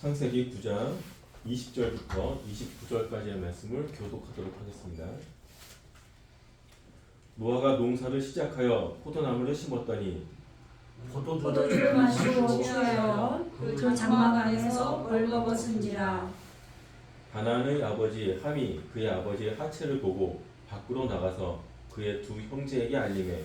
창세기 9장 20절부터 29절까지의 말씀을 교독하도록 하겠습니다. 노아가 농사를 시작하여 포도나무를 심었더니 포도주를 마시고 취하여 그 장막 안에서 벌거벗은지라. 가나안의 아버지 함이 그의 아버지의 하체를 보고 밖으로 나가서 그의 두 형제에게 알리매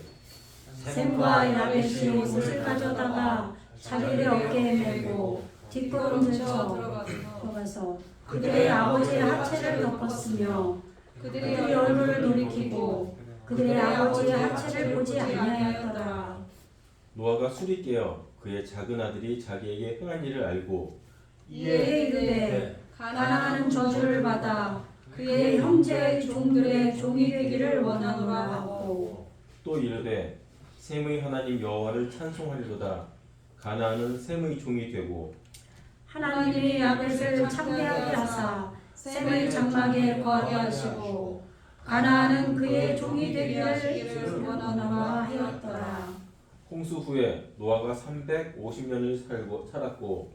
셈과 야벳이 옷을 가져다가 자기의 어깨에 메고 뒷걸음질 들어가서 그들의 아버지의 하체를 덮었으며 그들의 얼굴을 돌이키고 그들의 아버지의 하체를 보지 아니하였더라. 노아가 술이 깨어 그의 작은 아들이 자기에게 행한 일을 알고 이에 이르되 가나안은 저주를 받아 그의 형제의 종들의 종이 되기를 원하노라 하고 또 이르되 셈의 하나님 여호와를 찬송하리로다. 가나안은 셈의 종이 되고 하나님이 야벳을 창대하게 하사 셈의 장막에 거하게 하시고 가나안은 그의 종이 되기를 원하노라 하였더라. 홍수 후에 노아가 350년을 살았고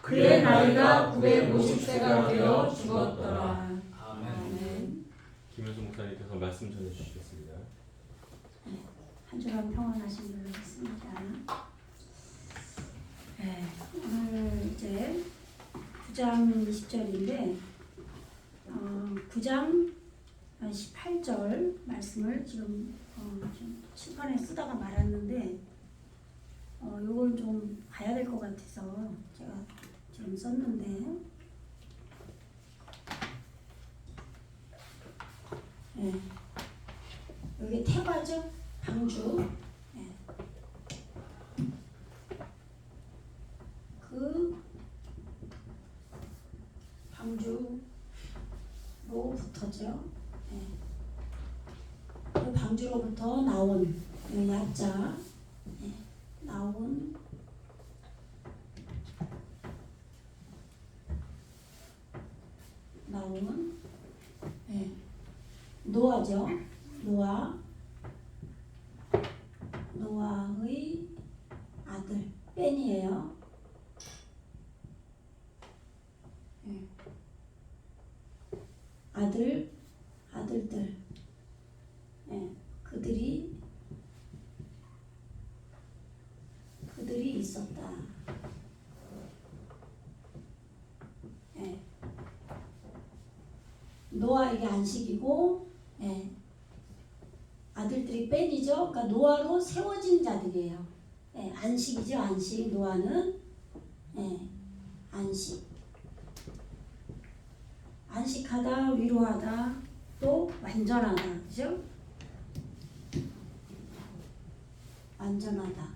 그의 나이가 950세가 되어 죽었더라. 아멘. 김현수 목사님께서 말씀 전해 주시겠습니다. 한 주간 평안하신 걸로 했습니다. 네, 오늘 이제 9장 20절인데 9장 18절 말씀을 지금 좀 칠판에 쓰다가 말았는데 요걸 좀 봐야 될 것 같아서 제가 지금 썼는데 네. 여기 태과죠? 방주. 네. 그 방주로부터죠. 네. 그 방주로부터 나온 약자, 네. 나온 네. 노아죠. 노아의 아들 뺀이에요. 아들들 그들이 있었다. 노아에게 안식이고 아들들이 뺀이죠. 그러니까 노아로 세워진 자들이에요. 안식이죠. 안식. 노아는 안식. 안식하다, 위로하다, 또 완전하다. 그죠? 완전하다.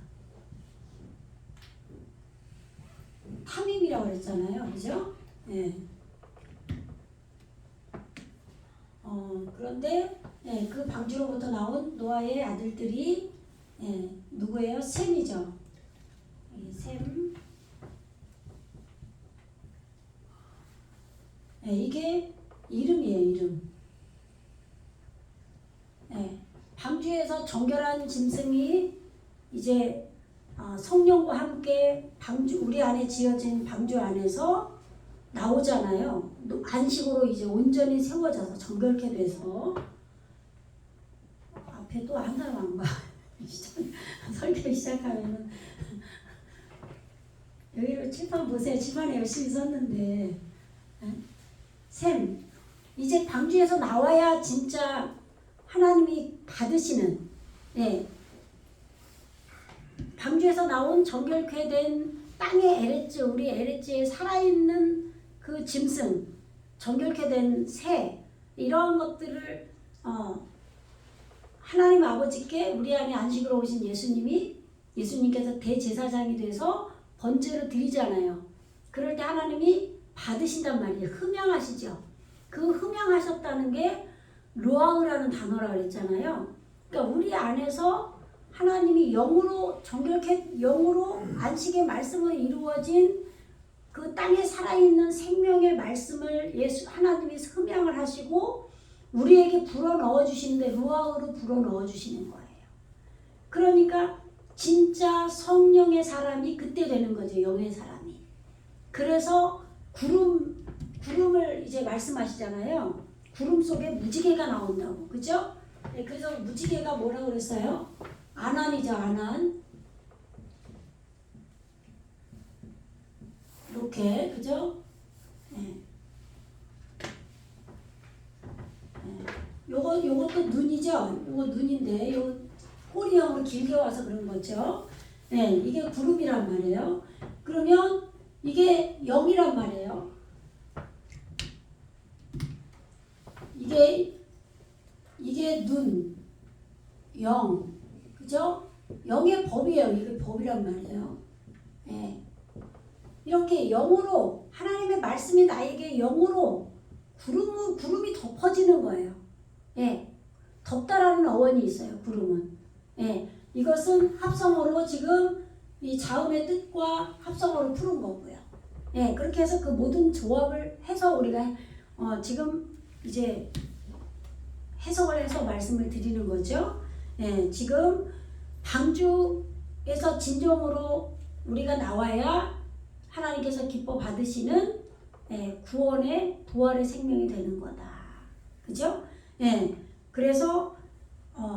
탐임이라고 그랬잖아요. 그죠? 그런데 그 방주로부터 나온 노아의 아들들이 누구예요? 셈이죠. 셈. 이게 이름이에요. 이름. 방주에서 정결한 짐승이 이제 성령과 함께 우리 안에 지어진 방주 안에서 나오잖아요. 안식으로 이제 온전히 세워져서 정결케 돼서 앞에 또 한 사람 안 봐. 설교 시작하면은 여기로 칠판 보세요. 칠판에 열심히 썼는데 셈 이제 방주에서 나와야 진짜 하나님이 받으시는 방주에서 나온 정결케 된 땅의 에레츠 우리 에레츠에 살아있는 그 짐승 정결케 된 새 이러한 것들을 하나님 아버지께 우리 안에 안식으로 오신 예수님께서 대제사장이 돼서 번제를 드리잖아요. 그럴 때 하나님이 받으신단 말이에요. 흠양하시죠. 그 흠양하셨다는 게 로아흐라는 단어라고 그랬잖아요. 그러니까 우리 안에서 하나님이 영으로 정결케 영으로 안식의 말씀을 이루어진 그 땅에 살아있는 생명의 말씀을 하나님이 흠양을 하시고 우리에게 불어넣어 주시는데 루아흐로 불어넣어 주시는 거예요. 그러니까 진짜 성령의 사람이 그때 되는 거죠. 영의 사람이. 그래서 구름을 이제 말씀하시잖아요. 구름 속에 무지개가 나온다고, 그죠? 네, 그래서 무지개가 뭐라고 그랬어요? 아난이죠, 아난. 이렇게, 그죠? 네. 네. 요것도 눈이죠? 요거 눈인데, 요 꼬리형으로 길게 와서 그런 거죠. 네, 이게 구름이란 말이에요. 그러면 이게 영이란 말이에요. 이게 눈, 영, 그죠? 영의 법이에요. 이게 법이란 말이에요. 네. 이렇게 영으로 하나님의 말씀이 나에게 영으로 구름이 덮어지는 거예요. 예, 덮다라는 어원이 있어요. 구름은. 예, 이것은 합성어로 지금 이 자음의 뜻과 합성어로 푸른 거고요. 예, 그렇게 해서 그 모든 조합을 해서 우리가 지금 이제 해석을 해서 말씀을 드리는 거죠. 예, 지금 방주에서 진정으로 우리가 나와야 하나님께서 기뻐 받으시는 구원의 부활의 생명이 되는 거다. 그죠? 예. 그래서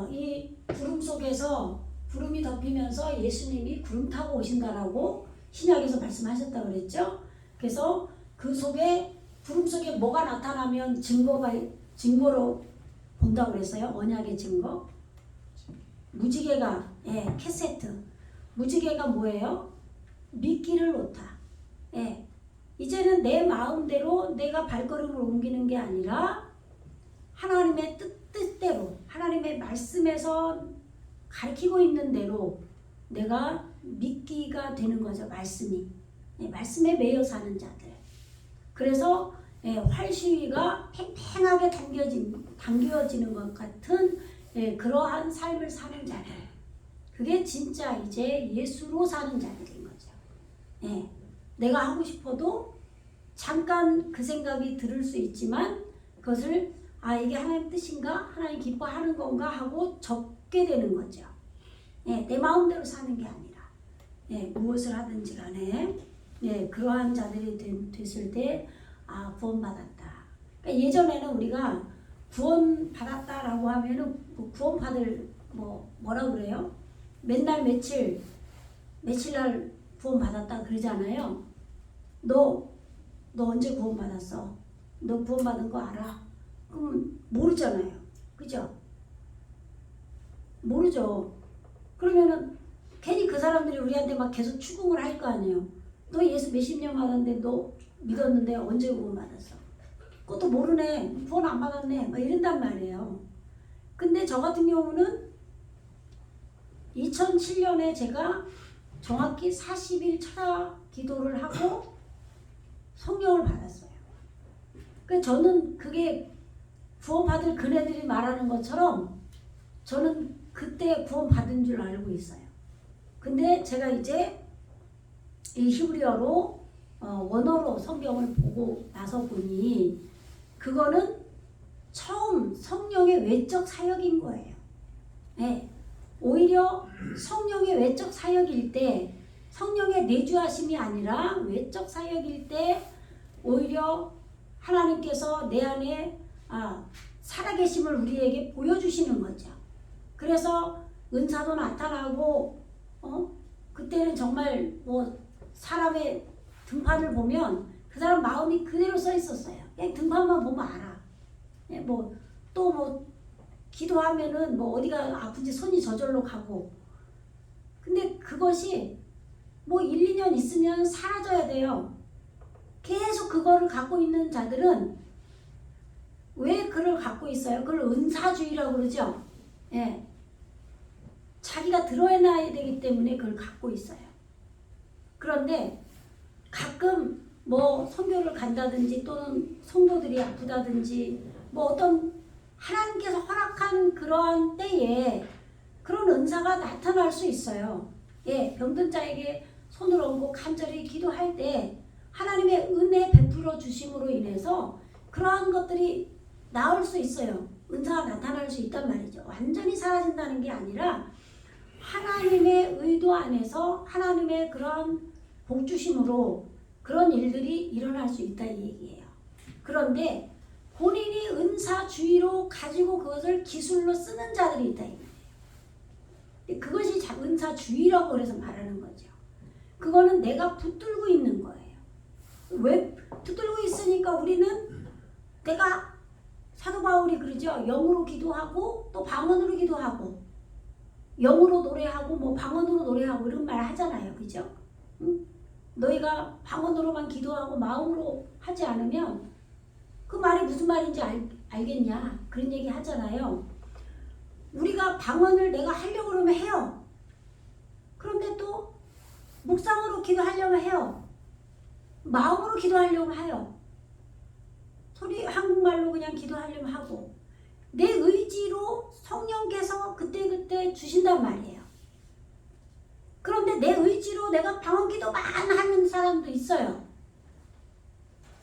이 구름 속에서 구름이 덮이면서 예수님이 구름 타고 오신다라고 신약에서 말씀하셨다고 그랬죠? 그래서 그 속에 구름 속에 뭐가 나타나면 증거로 본다고 그랬어요. 언약의 증거. 무지개가 캐세트. 무지개가 뭐예요? 미끼를 놓다. 예, 이제는 내 마음대로 내가 발걸음을 옮기는 게 아니라 하나님의 뜻대로 하나님의 말씀에서 가르치고 있는 대로 내가 미끼가 되는 거죠. 말씀이. 예, 말씀에 매여 사는 자들. 그래서 활시위가 팽팽하게 당겨지는 것 같은 그러한 삶을 사는 자들. 그게 진짜 이제 예수로 사는 자들인 거죠. 예. 내가 하고 싶어도 잠깐 그 생각이 들을 수 있지만 그것을 이게 하나님 뜻인가? 하나님 기뻐하는 건가? 하고 적게 되는 거죠. 예, 내 마음대로 사는 게 아니라 무엇을 하든지 간에 그러한 자들이 됐을 때 구원받았다. 그러니까 예전에는 우리가 구원받았다라고 하면은 구원받을 뭐라고 그래요? 맨날 며칠날 구원받았다 그러잖아요. 너 언제 구원받았어? 너 구원받은 거 알아? 그럼 모르잖아요. 그죠? 모르죠. 그러면은 괜히 그 사람들이 우리한테 막 계속 추궁을 할 거 아니에요. 너 예수 몇십 년 받았는데 너 믿었는데 언제 구원받았어? 그것도 모르네. 구원 안 받았네. 막 이런단 말이에요. 근데 저 같은 경우는 2007년에 제가 정확히 40일 철야 기도를 하고 성령을 받았어요. 그러니까 저는 그게 구원받을 그네들이 말하는 것처럼 저는 그때 구원받은 줄 알고 있어요. 근데 제가 이제 이 히브리어로 원어로 성경을 보고 나서 보니 그거는 처음 성령의 외적 사역인 거예요. 네. 오히려 성령의 외적 사역일 때 성령의 내주하심이 아니라 외적 사역일 때 오히려 하나님께서 내 안에 살아계심을 우리에게 보여주시는 거죠. 그래서 은사도 나타나고 그때는 정말 사람의 등판을 보면 그 사람 마음이 그대로 써 있었어요. 그냥 등판만 보면 알아. 기도하면은 어디가 아픈지 손이 저절로 가고. 근데 그것이 1, 2년 있으면 사라져야 돼요. 계속 그거를 갖고 있는 자들은 왜 그걸 갖고 있어요? 그걸 은사주의라고 그러죠. 예. 자기가 드러내야 되기 때문에 그걸 갖고 있어요. 그런데 가끔 선교를 간다든지 또는 성도들이 아프다든지 어떤 하나님께서 허락한 그러한 때에 그런 은사가 나타날 수 있어요. 예, 병든 자에게 손을 얹고 간절히 기도할 때 하나님의 은혜 베풀어 주심으로 인해서 그러한 것들이 나올 수 있어요. 은사가 나타날 수 있단 말이죠. 완전히 사라진다는 게 아니라 하나님의 의도 안에서 하나님의 그런 복 주심으로 그런 일들이 일어날 수 있다 이 얘기예요. 그런데 본인이 은사주의로 가지고 그것을 기술로 쓰는 자들이 있다 이 말이에요. 그것이 은사주의라고 그래서 말하는 거죠. 그거는 내가 붙들고 있는 거예요. 왜 붙들고 있으니까 우리는 내가 사도 바울이 그러죠. 영으로 기도하고 또 방언으로 기도하고 영으로 노래하고 뭐 방언으로 노래하고 이런 말 하잖아요. 그죠? 응? 너희가 방언으로만 기도하고 마음으로 하지 않으면 그 말이 무슨 말인지 알겠냐? 그런 얘기 하잖아요. 우리가 방언을 내가 하려고 그러면 해요. 그런데 또 묵상으로 기도하려면 해요. 마음으로 기도하려고 해요. 소리 한국말로 그냥 기도하려면 하고 내 의지로 성령께서 그때그때 주신단 말이에요. 그런데 내 의지로 내가 방언 기도만 하는 사람도 있어요.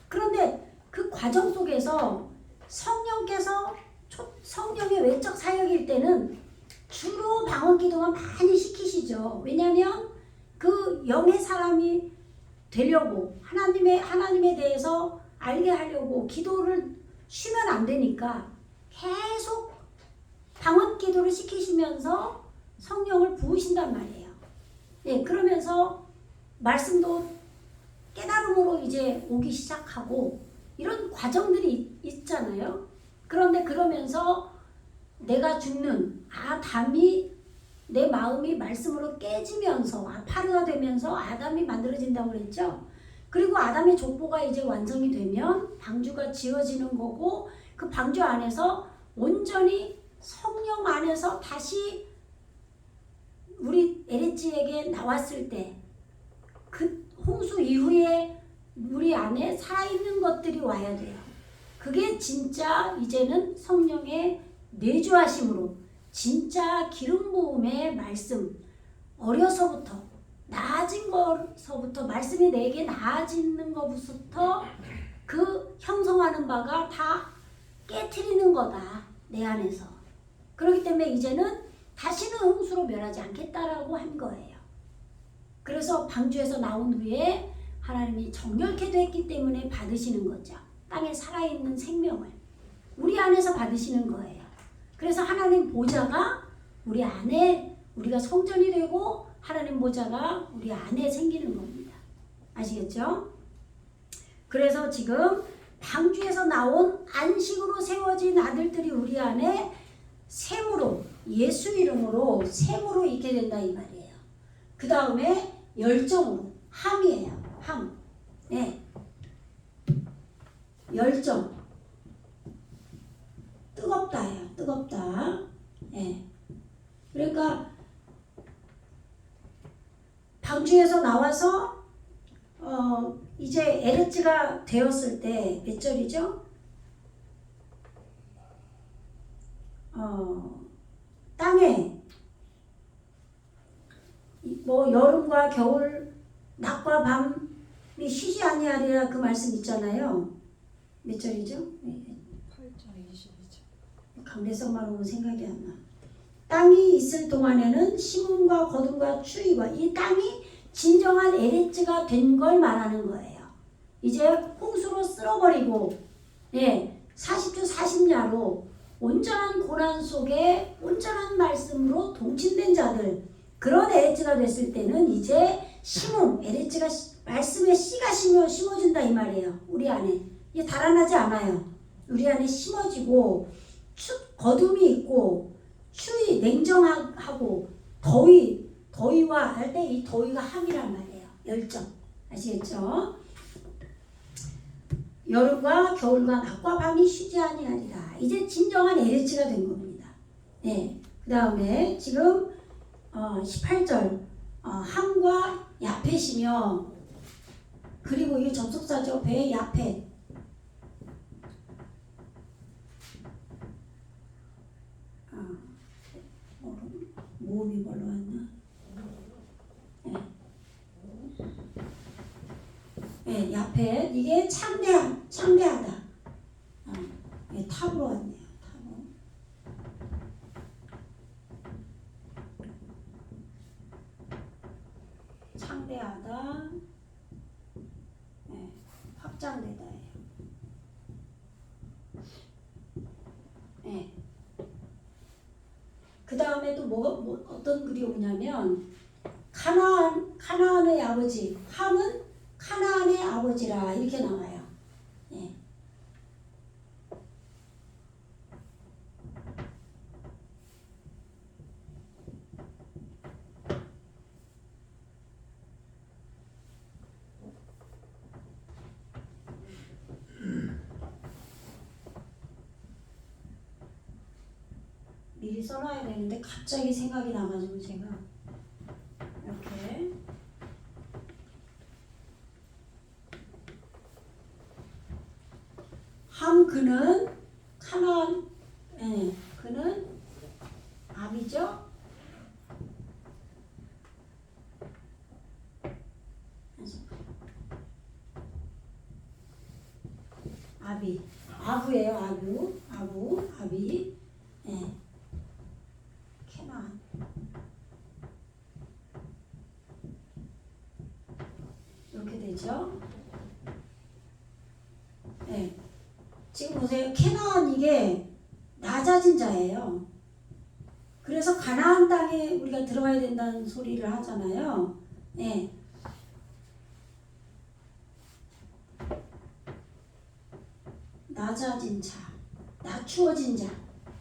그런데 그 과정 속에서 성령께서 성령의 외적 사역일 때는 주로 방언 기도만 많이 시키시죠. 왜냐하면 그 영의 사람이 되려고 하나님에 대해서 알게 하려고 기도를 쉬면 안 되니까 계속 방언 기도를 시키시면서 성령을 부으신단 말이에요. 네, 그러면서 말씀도 깨달음으로 이제 오기 시작하고 이런 과정들이 있잖아요. 그런데 그러면서 내가 죽는 아담이 내 마음이 말씀으로 깨지면서 아파르가 되면서 아담이 만들어진다고 그랬죠. 그리고 아담의 족보가 이제 완성이 되면 방주가 지어지는 거고 그 방주 안에서 온전히 성령 안에서 다시 우리 에레지에게 나왔을 때 그 홍수 이후에 우리 안에 살아있는 것들이 와야 돼요. 그게 진짜 이제는 성령의 내주하심으로 진짜 기름 부음의 말씀 어려서부터 나아진 것서부터 말씀이 내게 나아지는 것부터 그 형성하는 바가 다 깨트리는 거다 내 안에서. 그렇기 때문에 이제는 다시는 홍수로 멸하지 않겠다라고 한 거예요. 그래서 방주에서 나온 후에 하나님이 정결케 됐기 때문에 받으시는 거죠. 땅에 살아있는 생명을 우리 안에서 받으시는 거예요. 그래서 하나님 보좌가 우리 안에 우리가 성전이 되고 하나님 보좌가 우리 안에 생기는 겁니다. 아시겠죠? 그래서 지금 방주에서 나온 안식으로 세워진 아들들이 우리 안에 샘으로 예수 이름으로 샘으로 있게 된다 이 말이에요. 그 다음에 열정으로 함이에요. 함. 네. 열정. 뜨겁다예요. 뜨겁다. 네. 그러니까 방주에서 나와서 이제 에르츠가 되었을 때 몇 절이죠? 땅에 뭐 여름과 겨울 낮과 밤이 쉬지 아니하리라 그 말씀 있잖아요. 몇 절이죠? 8절 22절. 강대성만 오면 생각이 안 나. 땅이 있을 동안에는 심음과 거둠과 추위가 이 땅이 진정한 에레츠가 된 걸 말하는 거예요. 이제 홍수로 쓸어버리고 40주 40야로 온전한 고난 속에 온전한 말씀으로 동침된 자들 그런 에레츠가 됐을 때는 이제 심음 에레츠가 말씀의 씨가 심어진다 이 말이에요. 우리 안에 이게 달아나지 않아요. 우리 안에 심어지고 거둠이 있고 추위 냉정하고 더위와 할 때 이 더위가 함이란 말이에요. 열정 아시겠죠? 여름과 겨울과 낮과 밤이 쉬지 아니하리라. 이제 진정한 에레츠가 된 겁니다. 네. 그 다음에 지금 18절 함과 야펫이며 그리고 이게 접속사죠. 배 야펫. 모음이 뭘로 왔나? 네, 야펫 이게 창대하다. 탑으로 왔네요. 탑으로. 창대하다. 다음에 또 어떤 글이 오냐면 가나안의 아버지 함은 가나안의 아버지라 이렇게 나와요. 예. 미리 써놔야 되는데 갑자기 생각이 나가지고 제가 이렇게 함 그는 가나안 그는 아비죠. 아비 아부예요. 아비 캐나안 이렇게 되죠. 네. 지금 보세요. 캐나안 이게 낮아진 자예요. 그래서 가나안 땅에 우리가 들어가야 된다는 소리를 하잖아요. 네. 낮아진 자, 낮추어진 자,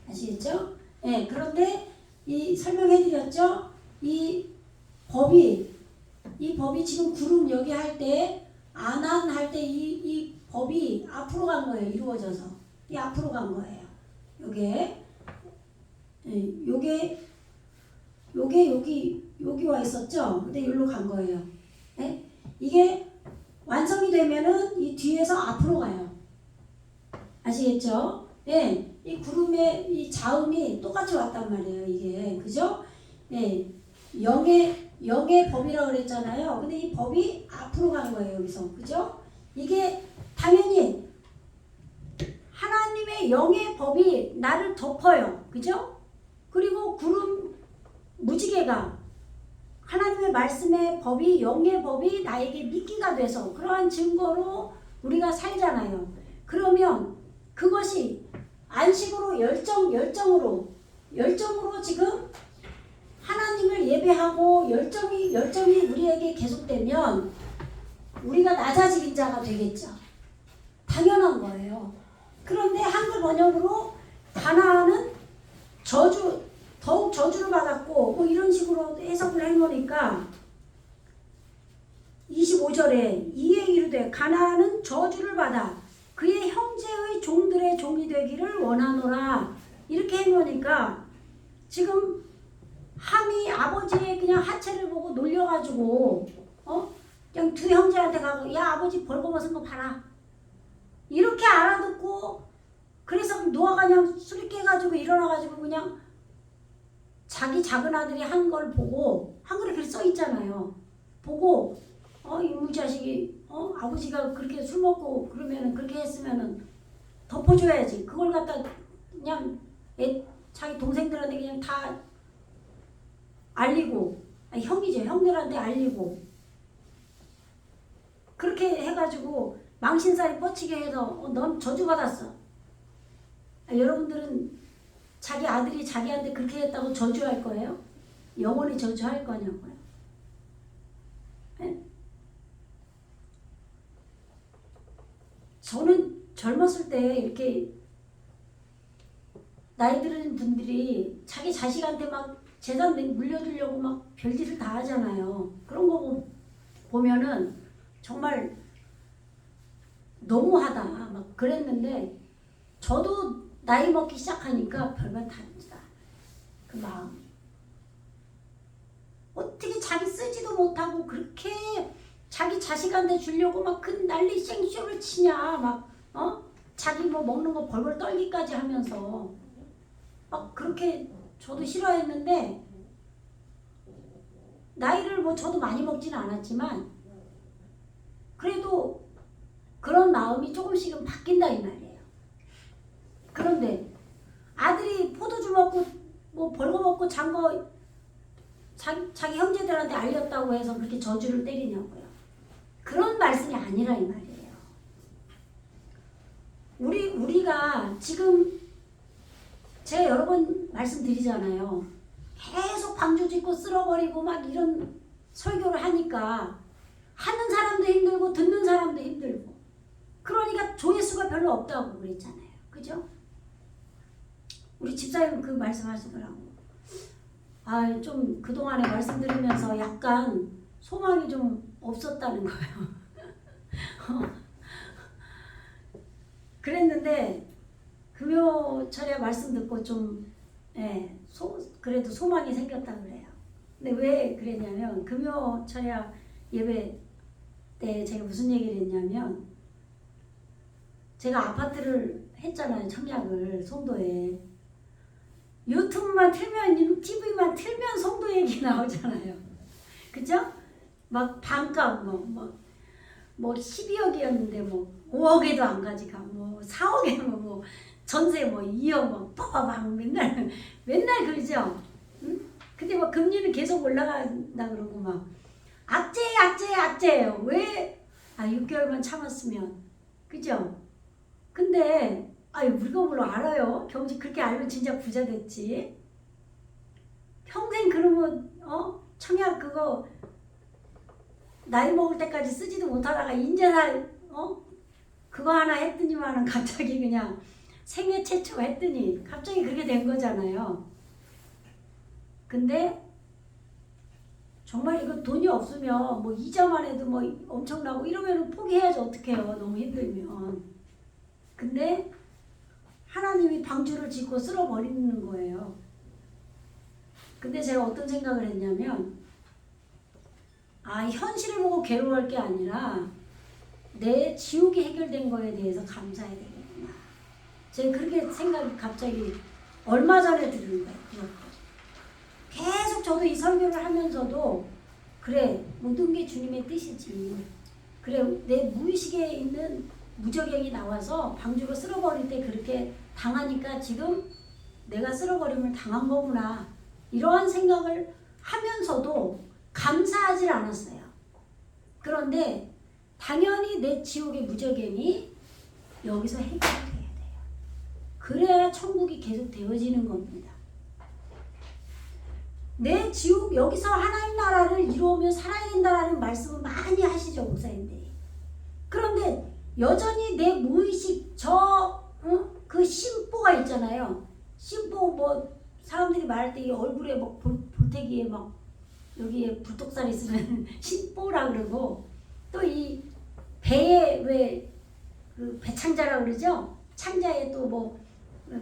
아시겠죠? 네. 그런데 이 설명해드렸죠? 이 법이 지금 구름 여기 할 때 안한 할 때 이 법이 앞으로 간 거예요. 이루어져서 이 앞으로 간 거예요. 요게 여기 와 있었죠. 근데 여기로 간 거예요. 네? 이게 완성이 되면은 이 뒤에서 앞으로 가요. 아시겠죠? 예, 이 구름의 이 자음이 똑같이 왔단 말이에요. 이게 그죠? 예, 영의 법이라고 그랬잖아요. 근데 이 법이 앞으로 간 거예요. 여기서 그죠? 이게 당연히 하나님의 영의 법이 나를 덮어요. 그죠? 그리고 구름 무지개가 하나님의 말씀의 법이 영의 법이 나에게 미끼가 돼서 그러한 증거로 우리가 살잖아요. 그러면 그것이 안식으로 열정으로 지금 하나님을 예배하고 열정이 우리에게 계속되면 우리가 낮아진 자가 되겠죠. 당연한 거예요. 그런데 한글 번역으로 가나안은 더욱 저주를 받았고 뭐 이런 식으로 해석을 해놓으니까 25절에 이에 이르되 가나안은 저주를 받아 그의 형제의 종들의 종이 되기를 원하노라 이렇게 해놓으니까 지금 함이 아버지의 그냥 하체를 보고 놀려가지고 그냥 두 형제한테 가고 야 아버지 벌거벗은 거 봐라 이렇게 알아듣고 그래서 노아가 그냥 술이 깨가지고 일어나가지고 그냥 자기 작은 아들이 한 걸 보고 한글에 그렇게 써 있잖아요. 보고 이놈 자식이 아버지가 그렇게 술 먹고 그러면은 그렇게 했으면은 덮어줘야지. 그걸 갖다 그냥 자기 동생들한테 그냥 다 알리고 형이죠. 형들한테 알리고 그렇게 해가지고 망신살이 뻗치게 해서 넌 저주받았어. 여러분들은 자기 아들이 자기한테 그렇게 했다고 저주할 거예요? 영원히 저주할 거냐고요? 네? 저는 젊었을 때 이렇게 나이 들은 분들이 자기 자식한테 막 재산 물려주려고 막 별짓을 다 하잖아요. 그런 거 보면은 정말 너무하다 막 그랬는데 저도 나이 먹기 시작하니까 별반 다릅니다. 그 마음이 어떻게 자기 쓰지도 못하고 그렇게 자기 자식한테 주려고 막 큰 난리 생쇼를 치냐 막 자기 뭐 먹는 거 벌벌 떨기까지 하면서 막 그렇게 저도 싫어했는데 나이를 뭐 저도 많이 먹지는 않았지만 그래도 그런 마음이 조금씩은 바뀐다 이 말이에요. 그런데 아들이 포도주 먹고 뭐 벌거벗고 잔 거 자기 형제들한테 알렸다고 해서 그렇게 저주를 때리냐고요. 그런 말씀이 아니라 이 말이에요. 우리가 지금 제가 여러 번 말씀드리잖아요. 계속 방주 짓고 쓸어버리고 막 이런 설교를 하니까 하는 사람도 힘들고 듣는 사람도 힘들고 그러니까 조회수가 별로 없다고 그랬잖아요. 그죠? 우리 집사님 그 말씀하시더라고. 아, 좀 그동안에 말씀드리면서 약간 소망이 좀 없었다는 거예요. 그랬는데 금요철에 말씀 듣고 좀 그래도 소망이 생겼다 그래요. 근데 왜 그랬냐면 금요철에 예배 때 제가 무슨 얘기를 했냐면 제가 아파트를 했잖아요. 청약을 송도에. 유튜브만 틀면 TV만 틀면 송도 얘기 나오잖아요. 그죠? 막 반값 뭐 12억이었는데 뭐 5억에도 안 가지가 뭐 4억에 뭐 전세 뭐 2억 뭐 빠바방 맨날 그러죠. 응? 근데 뭐 금리는 계속 올라간다 그러고 막 악재예요. 왜? 6개월만 참았으면 그죠? 근데 우리가 물론 알아요. 경제 그렇게 알면 진짜 부자 됐지. 평생 그러면 청약 그거 나이 먹을 때까지 쓰지도 못하다가 인제살 그거 하나 했더니만은 갑자기 그냥 생애 최초 했더니 갑자기 그렇게 된 거잖아요. 근데 정말 이거 돈이 없으면 뭐 이자만 해도 뭐 엄청나고 이러면 포기해야지 어떡해요. 너무 힘들면. 근데 하나님이 방주를 짓고 쓸어버리는 거예요. 근데 제가 어떤 생각을 했냐면 현실을 보고 괴로워할 게 아니라 내 지옥이 해결된 거에 대해서 감사해야 되겠구나. 제가 그렇게 생각이 갑자기 얼마 전에 들은 거예요. 계속 저도 이 설교를 하면서도 그래 모든 게 주님의 뜻이지. 그래 내 무의식에 있는 무저갱이 나와서 방주로 쓸어버릴 때 그렇게 당하니까 지금 내가 쓸어버림을 당한 거구나. 이러한 생각을 하면서도 감사하지 않았어요. 그런데 당연히 내 지옥의 무저갱이 여기서 해결돼야 돼요. 그래야 천국이 계속 되어지는 겁니다. 내 지옥 여기서 하나님 나라를 이루면 살아야 된다라는 말씀을 많이 하시죠 목사님들이. 그런데 여전히 내 무의식 그 심보가 있잖아요. 심보 뭐 사람들이 말할 때 이 얼굴에 막 볼태기에 막 여기에 불독살 있으면 심보라 그러고 또 이 배에 왜 그 배창자라 그러죠? 창자에 또 뭐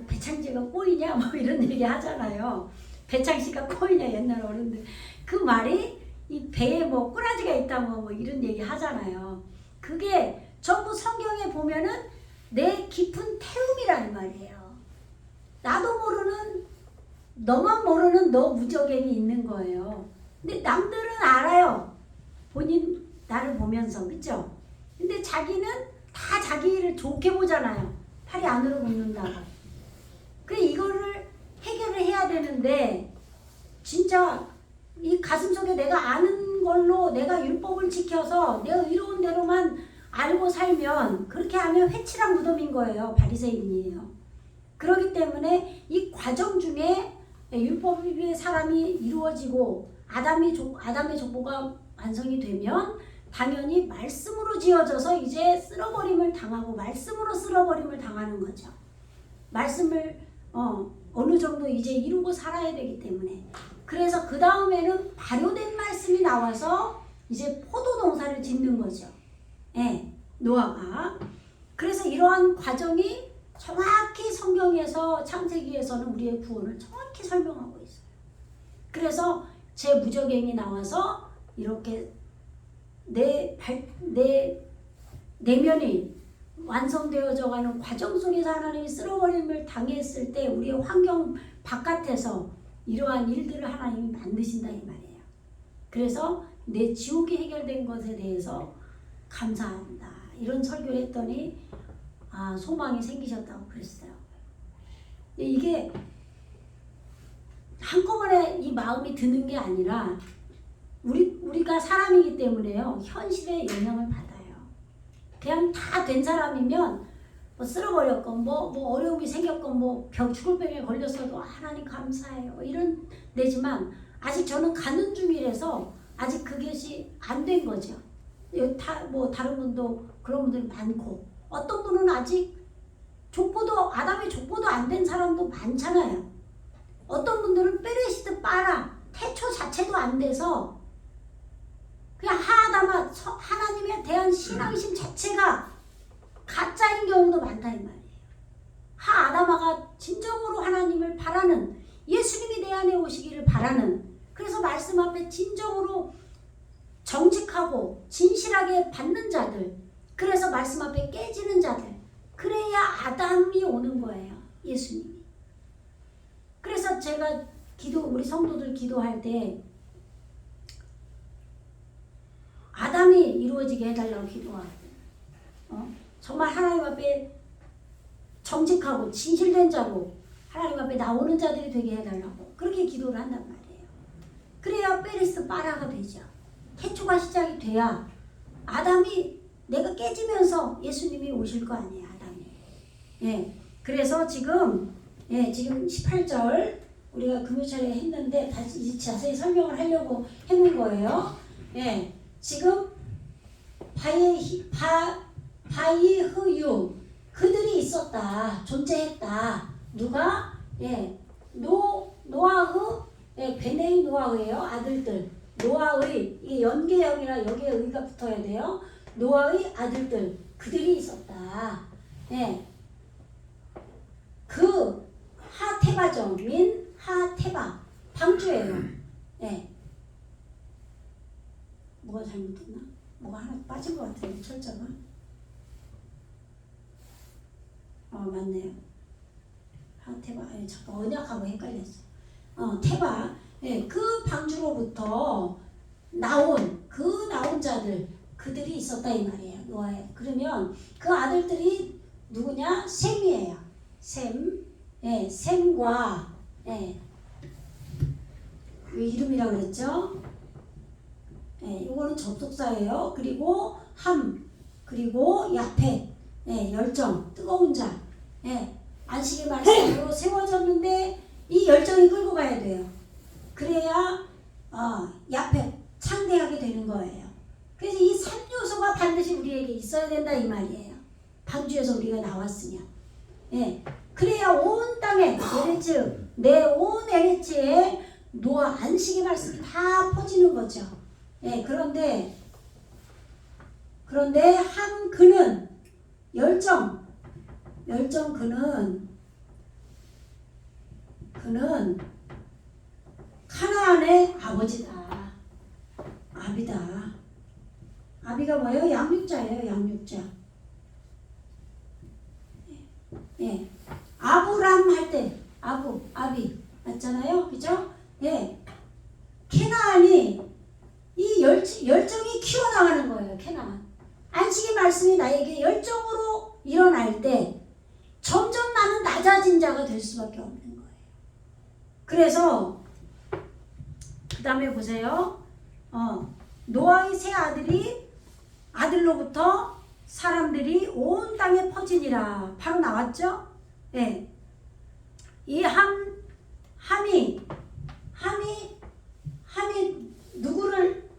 배창자가 꼬이냐 뭐 이런 얘기 하잖아요. 배창시가 꼬이냐 옛날 어른들 그 말이 이 배에 뭐 꼬라지가 있다고 뭐 이런 얘기 하잖아요. 그게 전부 성경에 보면은 내 깊은 태움이라는 말이에요. 나도 모르는 너만 모르는 너 무저갱이 있는 거예요. 근데 남들은 알아요. 본인 나를 보면서 그쵸? 근데 자기는 다 자기를 좋게 보잖아요. 팔이 안으로 굽는다고. 그래 이거를 해결을 해야 되는데 진짜 이 가슴속에 내가 아는 걸로 내가 율법을 지켜서 내가 의로운 대로만 알고 살면 그렇게 하면 회칠한 무덤인 거예요. 바리새인이에요. 그렇기 때문에 이 과정 중에 율법의 사람이 이루어지고 아담의 족보가 완성이 되면 당연히 말씀으로 지어져서 이제 쓸어버림을 당하고 말씀으로 쓸어버림을 당하는 거죠. 말씀을 어느 정도 이제 이루고 살아야 되기 때문에 그래서 그 다음에는 발효된 말씀이 나와서 이제 포도 농사를 짓는 거죠. 노아가. 그래서 이러한 과정이 정확히 성경에서 창세기에서는 우리의 구원을 정확히 설명하고 있어요. 그래서 제 무저갱이 나와서 이렇게 내면이 완성되어져 가는 과정 속에서 하나님이 쓸어버림을 당했을 때 우리의 환경 바깥에서 이러한 일들을 하나님이 만드신다 이 말이에요. 그래서 내 지옥이 해결된 것에 대해서 감사한다. 이런 설교를 했더니 소망이 생기셨다고 그랬어요. 이게 한꺼번에 이 마음이 드는 게 아니라 우리가 사람이기 때문에요. 현실에 영향을 받아요. 그냥 다 된 사람이면 뭐 쓸어버렸건 뭐 어려움이 생겼건 뭐 죽을 병에 걸렸어도 하나님 감사해요 이런 데지만 아직 저는 가는 중이라서 아직 그것이 안 된 거죠. 뭐 다른 분도 그런 분들이 많고 어떤 분은 아직 아담의 족보도 안 된 사람도 많잖아요. 어떤 분들은 베레시드 빠라 태초 자체도 안 돼서 그냥 하나님에 대한 신앙심 자체가 가짜인 경우도 많다 이 말이에요. 아담아가 진정으로 하나님을 바라는 예수님이 내 안에 오시기를 바라는 그래서 말씀 앞에 진정으로 정직하고 진실하게 받는 자들 그래서 말씀 앞에 깨지는 자들 그래야 아담이 오는 거예요. 예수님이. 그래서 제가 우리 성도들 기도할 때 아담이 이루어지게 해달라고 기도하고 정말 하나님 앞에 정직하고 진실된 자로 하나님 앞에 나오는 자들이 되게 해달라고 그렇게 기도를 한단 말이에요. 그래야 페리스 빠라가 되죠. 태초가 시작이 돼야 아담이 내가 깨지면서 예수님이 오실 거 아니에요. 아담이. 예. 그래서 지금 18절 우리가 금요일에 했는데 다시 자세히 설명을 하려고 해놓은 거예요. 예. 지금 바이흐유 그들이 있었다. 존재했다. 누가? 예. 노아흐 베네이 노아흐예요. 아들들. 노아의 이 연계형이라 여기에 의가 붙어야 돼요. 노아의 아들들 그들이 있었다. 예. 그 하테바죠. 하테바 방주예요. 예. 뭐가 잘못됐나? 뭐가 하나 빠진 것 같아요. 철자가. 맞네요. 하테바. 잠깐 언약하고 헷갈렸어. 테바. 예, 그 방주로부터 나온 자들 그들이 있었다 이 말이에요. 노아에. 그러면 그 아들들이 누구냐? 셈이에요. 셈. 예, 셈과 왜 이름이라고 그랬죠? 예, 이거는 접속사예요. 그리고 함, 그리고 야페, 열정, 뜨거운 자. 안식의 말씀으로 세워졌는데 이 열정이 끌고 가야 돼요. 그래야 야페, 창대하게 되는 거예요. 그래서 이 3요소가 반드시 우리에게 있어야 된다 이 말이에요. 방주에서 우리가 나왔으면. 그래야 온 땅에 에레츠, 내 온 에레츠에 노아 안식의 말씀이 다 퍼지는 거죠. 그런데 그는 열정 그는 카나안의 아버지다. 아비다. 아비가 뭐예요? 양육자예요. 양육자. 아브람 할 때 아비 맞잖아요. 그죠? 케나안이 이 열정이 키워나가는 거예요. 케나안. 안식의 말씀이 나에게 열정으로 일어날 때 점점 나는 낮아진 자가 될 수밖에 없는 거예요. 그래서 그 다음에 보세요. 노아의 세 아들로부터 사람들이 온 땅에 퍼지니라. 바로 나왔죠? 이 함이 누구를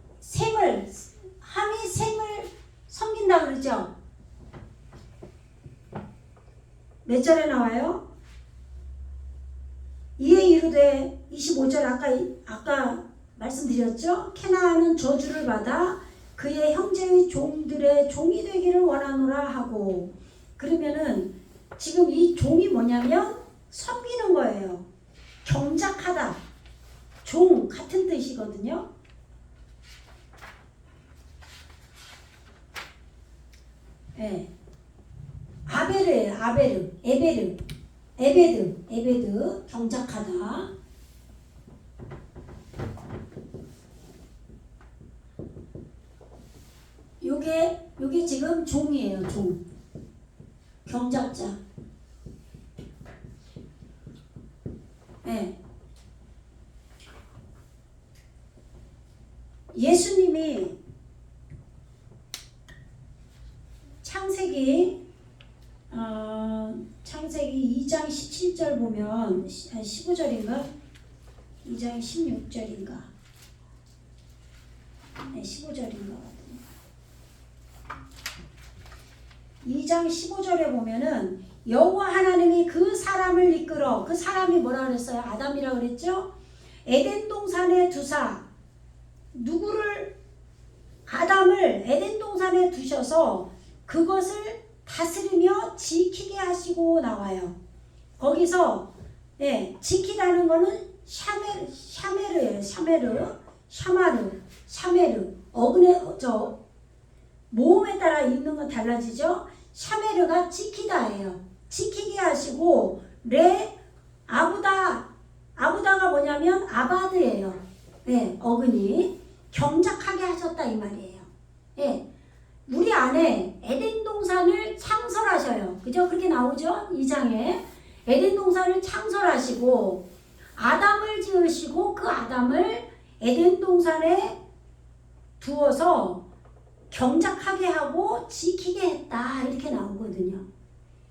함이 셈을 섬긴다 그러죠? 몇 절에 나와요? 이에 이르되 25절 아까 말씀드렸죠? 케나안은 저주를 받아 그의 형제의 종들의 종이 되기를 원하노라 하고 그러면은 지금 이 종이 뭐냐면 섬기는 거예요. 경작하다. 종 같은 뜻이거든요. 아베르예요. 에베드 경작하다. 요게 지금 종이에요. 종. 경작자. 예수님이 창세기 창세기 2장 17절 보면 15절인가? 2장 16절인가? 네, 15절인가 같은데. 2장 15절에 보면은 여호와 하나님이 그 사람을 이끌어, 그 사람이 뭐라 그랬어요? 아담이라 그랬죠? 에덴 동산에 두사, 누구를, 아담을 에덴 동산에 두셔서 그것을 다스리며 지키게 하시고 나와요. 거기서 지키다는 거는 샤메르. 어근에 모음에 따라 읽는 건 달라지죠. 샤메르가 지키다예요. 지키게 하시고 아부다가 뭐냐면 아바드예요. 어근이 경작하게 하셨다 이 말이에요. 우리 안에 에덴 동산을 창설하셔요. 그죠? 그렇게 나오죠? 2장에 에덴 동산을 창설하시고 아담을 지으시고 그 아담을 에덴 동산에 두어서 경작하게 하고 지키게 했다 이렇게 나오거든요.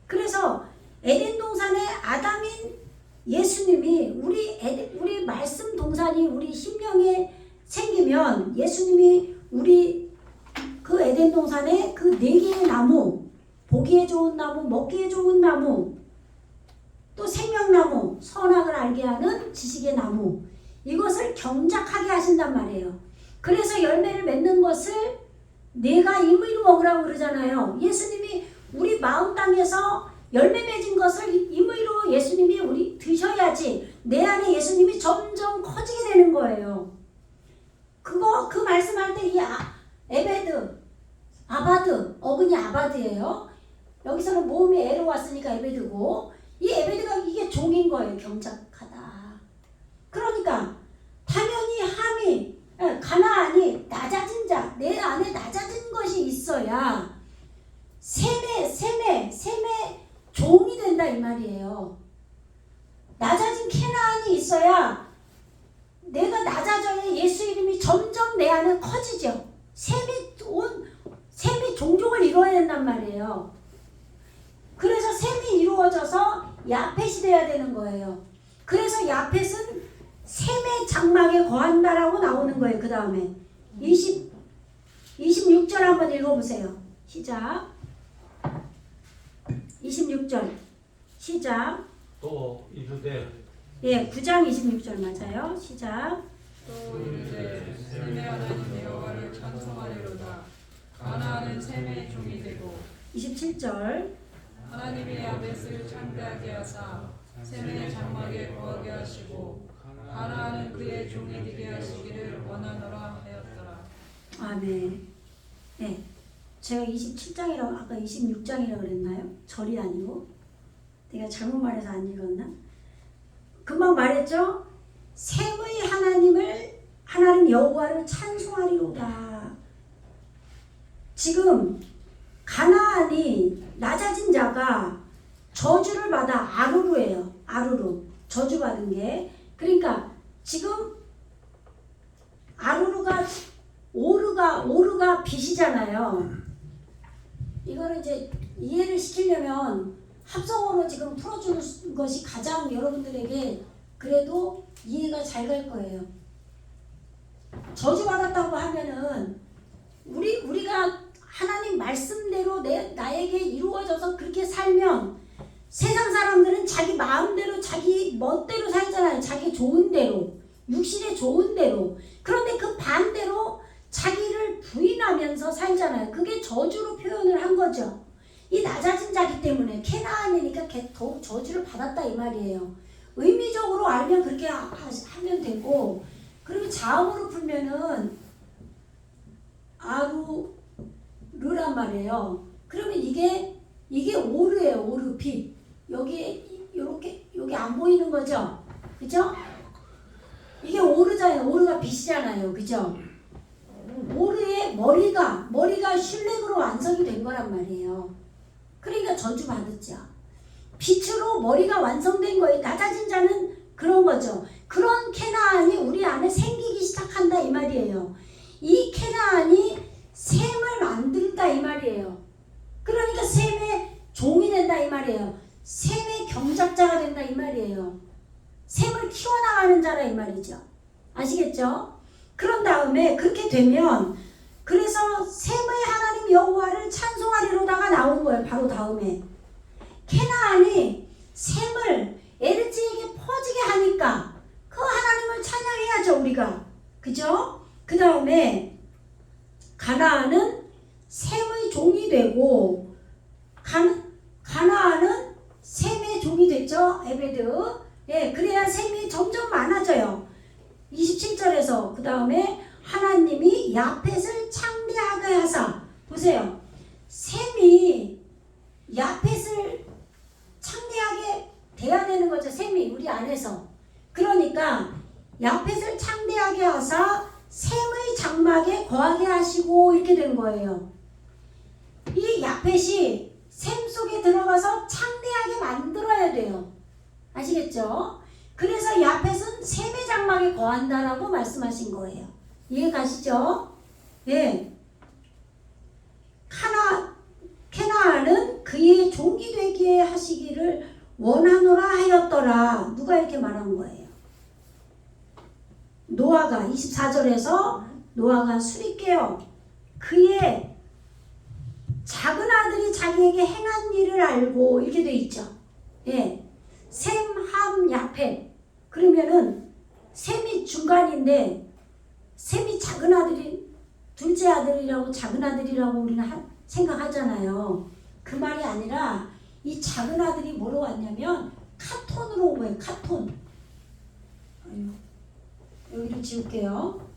그래서 에덴 동산의 아담인 예수님이 우리 말씀 동산이 우리 심령에 생기면 예수님이 우리 그 에덴 동산에 그 4개의 나무, 보기에 좋은 나무, 먹기에 좋은 나무, 또 생명나무, 선악을 알게 하는 지식의 나무, 이것을 경작하게 하신단 말이에요. 그래서 열매를 맺는 것을 내가 임의로 먹으라고 그러잖아요. 예수님이 우리 마음 땅에서 열매 맺은 것을 임의로 예수님이 우리 드셔야지 내 안에 예수님이 점점 커지게 되는 거예요. 그 말씀할 때 이 아바드, 어근이 아바드예요. 여기서는 모음이 에로 왔으니까 에베드고, 이 에베드가 이게 종인 거예요. 경작하다. 그러니까 당연히 가나안이 낮아진 자, 내 안에 낮아진 것이 있어야 셈의 종이 된다 이 말이에요. 낮아진 케나안이 있어야 내가 낮아져야 예수 이름이 점점 내 안에 커지죠. 셈이 종족을 이루어야 된단 말이에요. 그래서 셈이 이루어져서 야펫이 돼야 되는 거예요. 그래서 야펫은 셈의 장막에 거한다라고 나오는 거예요. 그 다음에 26절 한번 읽어보세요. 시작. 26절 시작. 또 이르되 9장 26절 맞아요. 시작. 또 이르되 셈의 하나님 여호와를 찬송하리로다. 가나안은 셈의 종이 되고 27절 하나님이 야벳을 창대하게 하사 셈의 장막에 거하게 하시고 가나안은 그의 종이 되게 하시기를 원하노라 하였더라. 아멘. 제가 27장이라고 아까 26장이라고 그랬나요? 절이 아니고 내가 잘못 말해서 안 읽었나? 금방 말했죠? 셈의 하나님 여호와를 찬송하리로다. 지금 가나안이 낮아진 자가 저주를 받아 아루루예요. 아루루 저주받은 게. 그러니까 지금 아루루가 오르가 빛이잖아요. 이거를 이제 이해를 시키려면 합성어로 지금 풀어주는 것이 가장 여러분들에게 그래도 이해가 잘 갈 거예요. 저주받았다고 하면은 우리가 하나님 말씀대로 나에게 이루어져서 그렇게 살면 세상 사람들은 자기 마음대로 자기 멋대로 살잖아요. 자기 좋은 대로, 육신의 좋은 대로. 그런데 그 반대로 자기를 부인하면서 살잖아요. 그게 저주로 표현을 한 거죠. 이 낮아진 자기 때문에 케나안이니까 더욱 저주를 받았다 이 말이에요. 의미적으로 알면 그렇게 하면 되고, 그리고 자음으로 풀면은 아루르란 말이에요. 그러면 이게 오르예요. 오르 빛. 여기 안 보이는 거죠? 그죠? 이게 오르잖아요. 오르가 빛이잖아요. 그죠? 오르의 머리가 슐렉으로 완성이 된 거란 말이에요. 그러니까 저주받았죠. 빛으로 머리가 완성된 거예요. 낮아진 자는 그런 거죠. 그런 케나안이 우리 안에 생기기 시작한다 이 말이에요. 이 케나안이 셈을 만든다 이 말이에요. 그러니까 셈의 종이 된다 된다 이 말이에요. 셈의 경작자가 된다 이 말이에요. 셈을 키워나가는 자라 이 말이죠. 아시겠죠? 그런 다음에 그렇게 되면 그래서 셈의 하나님 여호와를 찬송하리로다가 나온 거예요. 바로 다음에 캐나안이 셈을 에르지에게 퍼지게 하니까 그 하나님을 찬양해야죠 우리가. 그죠? 그 다음에 가나안은 셈의 종이 되고 가나안은 셈의 종이 됐죠. 에베드. 예, 그래야 셈이 점점 많아져요. 27절에서 그 다음에 하나님이 야펫을 창대하게 하사. 보세요. 셈이 야펫을 창대하게 돼야 되는 거죠. 셈이 우리 안에서. 그러니까 야펫을 창대하게 하사 셈의 장막에 거하게 하시고 이렇게 된 거예요. 이 야펫이 셈 속에 들어가서 창대하게 만들어야 돼요. 아시겠죠? 그래서 야펫은 셈의 장막에 거한다라고 말씀하신 거예요. 이해 가시죠? 예. 캐나안은 그의 종이 되게 하시기를 원하노라 하였더라. 누가 이렇게 말한 거예요? 노아가 24절에서 노아가 술이 깨어 그의 작은 아들이 자기에게 행한 일을 알고 이렇게 돼 있죠. 예. 셈, 함, 야펫. 그러면은 셈이 중간인데 셈이 작은 아들이 둘째 아들이라고 작은 아들이라고 우리는 생각하잖아요. 그 말이 아니라 이 작은 아들이 뭐로 왔냐면 카톤으로 온 거예요. 카톤. 여기를 지울게요.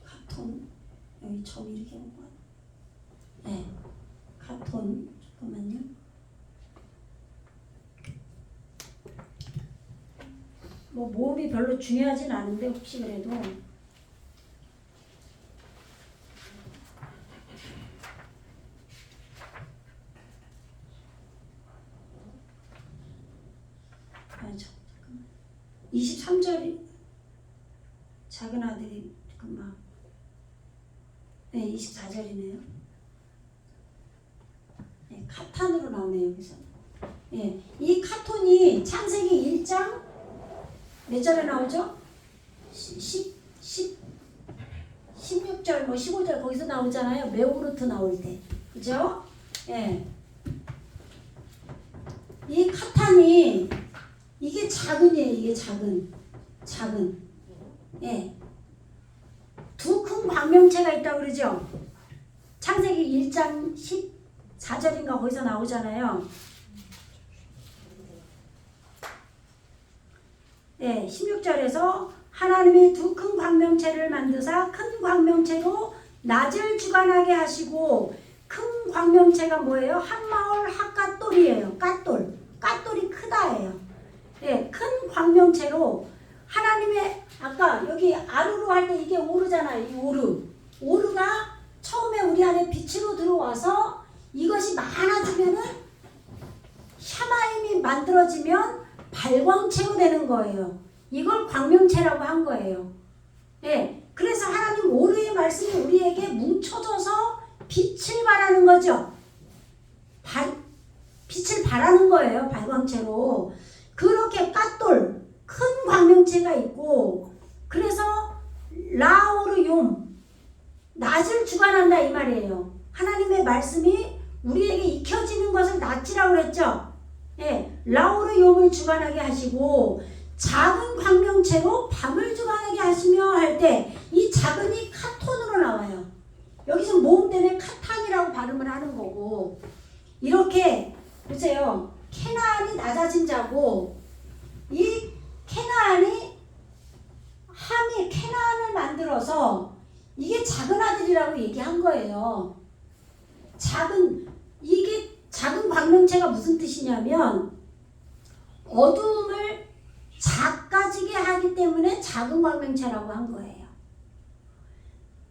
카톤. 여기 점 이렇게 온 거야. 네. 카톤. 잠깐만요. 뭐 모음이 별로 중요하진 않은데 혹시 그래도 잠깐만. 23절이 작은 아들이 잠깐만. 네, 24절이네요. 네, 카탄으로 나오네요 여기서. 예, 이 카톤이 창세기 1장 몇 절에 나오죠? 16절, 뭐 15절 거기서 나오잖아요. 메오르트 나올 때. 그죠? 예. 이 카탄이, 이게 작은이에요. 이게 작은. 예. 두 큰 광명체가 있다고 그러죠? 창세기 1장 14절인가 거기서 나오잖아요. 네, 16절에서 하나님이 두 큰 광명체를 만드사 큰 광명체로 낮을 주관하게 하시고 큰 광명체가 뭐예요? 한마을 핫갓돌이에요. 갓돌이 크다예요. 네, 큰 광명체로 하나님의 아까 여기 아루로 할 때 이게 오르잖아요. 이 오르가 처음에 우리 안에 빛으로 들어와서 이것이 많아지면은 샤마임이 만들어지면 발광체로 되는 거예요. 이걸 광명체라고 한 거예요. 예, 그래서 하나님 오르의 말씀이 우리에게 뭉쳐져서 빛을 발하는 거죠. 빛을 발하는 거예요. 발광체로. 그렇게 갓돌, 큰 광명체가 있고, 그래서 라오르욤, 낮을 주관한다 이 말이에요. 하나님의 말씀이 우리에게 익혀지는 것을 낮이라고 그랬죠. 예, 라오르욤을 주관하게 하시고 작은 광명체로 밤을 주관하게 하시며 할 때 이 작은이 카톤으로 나와요. 여기서 모음 때문에 카탄이라고 발음을 하는 거고, 이렇게 보세요. 캐나안이 낮아진 자고, 이 캐나안이 함이 캐나안을 만들어서 이게 작은 아들이라고 얘기한 거예요. 이게 작은 광명체가 무슨 뜻이냐면 어두움을 작아지게 하기 때문에 작은 광명체라고 한 거예요.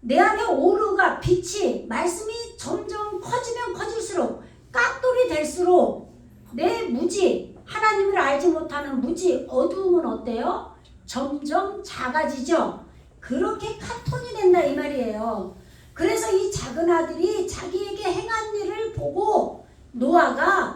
내 안에 오르가 빛이 말씀이 점점 커지면 커질수록 깍돌이 될 갈수록 내 무지, 하나님을 알지 못하는 무지, 어두움은 어때요? 점점 작아지죠. 그렇게 카톤이 된다 이 말이에요. 그래서 이 작은 아들이 자기에게 행한 일을 보고 노아가